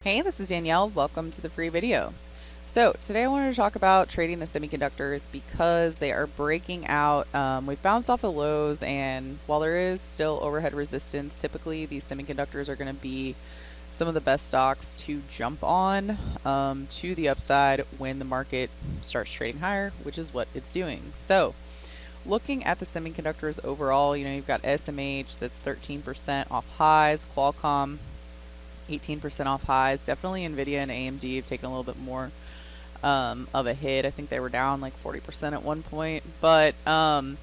Hey, this is Danielle. Welcome to the free video. So today I wanted to talk about trading the semiconductors because they are breaking out. We've bounced off the lows, and while there is still overhead resistance, typically these semiconductors are going to be some of the best stocks to jump on to the upside when the market starts trading higher, which is what it's doing. So looking at the semiconductors overall, you've got SMH that's 13% off highs, Qualcomm 18% off highs. Definitely Nvidia and AMD have taken a little bit more of a hit. I think they were down like 40% at one point. But moral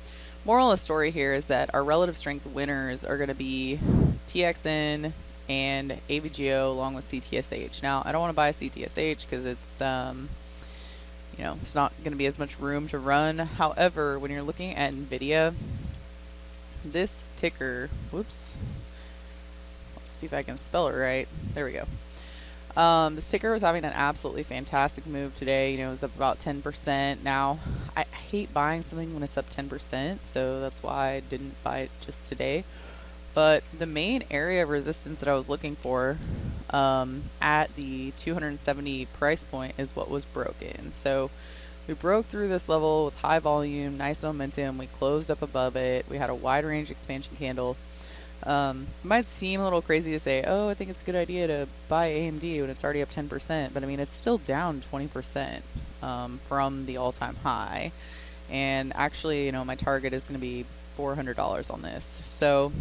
of the story here is that our relative strength winners are going to be TXN and AVGO along with CTSH. Now, I don't want to buy CTSH because it's it's not going to be as much room to run. However, when you're looking at Nvidia, this ticker, whoops. See if I can spell it right. There we go. The ticker was having an absolutely fantastic move today. It was up about 10%. Now, I hate buying something when it's up 10%, so that's why I didn't buy it just today. But the main area of resistance that I was looking for at the 270 price point is what was broken. So we broke through this level with high volume, nice momentum. We closed up above it. We had a wide range expansion candle. It might seem a little crazy to say, oh, I think it's a good idea to buy AMD when it's already up 10%, but I mean, it's still down 20% from the all-time high. And actually, my target is going to be $400 on this. So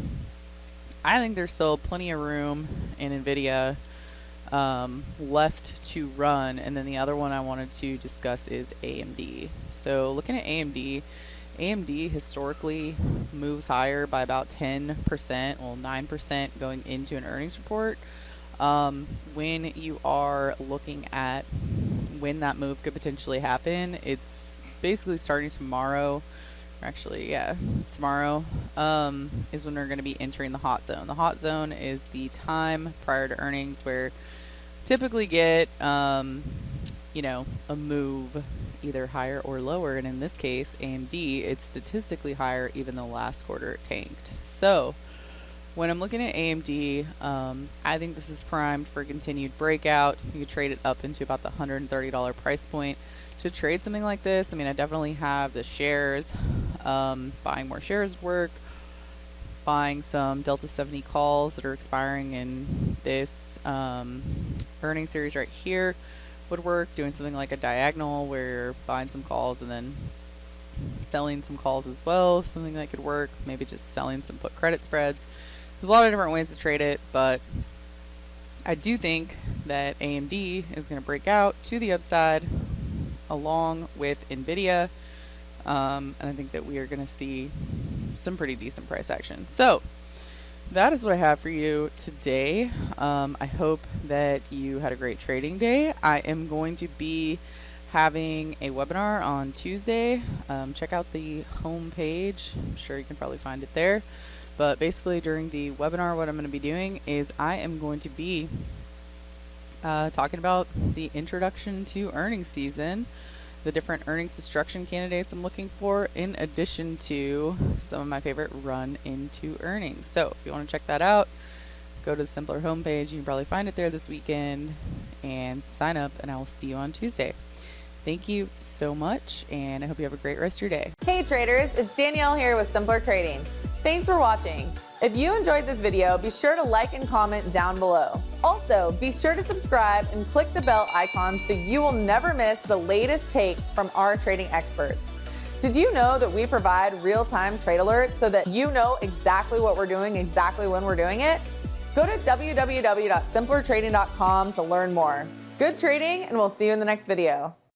I think there's still plenty of room in Nvidia left to run. And then the other one I wanted to discuss is AMD. So looking at AMD historically moves higher by about 10%, well 9% going into an earnings report. When you are looking at when that move could potentially happen, it's basically starting tomorrow. Actually, yeah, tomorrow is when we're going to be entering the hot zone. The hot zone is the time prior to earnings where typically get a move either higher or lower, and in this case AMD, it's statistically higher even though last quarter it tanked. So when I'm looking at AMD, I think this is primed for a continued breakout. You could trade it up into about the $130 price point. To trade something like this, I definitely have the shares. Buying more shares work. Buying some Delta 70 calls that are expiring in this earnings series right here would work. Doing something like a diagonal where you're buying some calls and then selling some calls as well, something that could work. Maybe just selling some put credit spreads. There's a lot of different ways to trade it, but I do think that AMD is going to break out to the upside along with Nvidia, and I think that we are going to see some pretty decent price action. So that is what I have for you today. I hope that you had a great trading day. I am going to be having a webinar on Tuesday. Check out the home page. I'm sure you can probably find it there. But basically during the webinar, what I'm going to be doing is I am going to be talking about the introduction to earnings season, the different earnings destruction candidates I'm looking for, in addition to some of my favorite run into earnings. So if you want to check that out, go to the Simpler homepage. You can probably find it there this weekend and sign up, and I will see you on Tuesday. Thank you so much, and I hope you have a great rest of your day. Hey traders, it's Danielle here with Simpler Trading. Thanks for watching. If you enjoyed this video, be sure to like and comment down below. Also, be sure to subscribe and click the bell icon so you will never miss the latest take from our trading experts. Did you know that we provide real-time trade alerts so that you know exactly what we're doing, exactly when we're doing it? Go to www.simplertrading.com to learn more. Good trading, and we'll see you in the next video.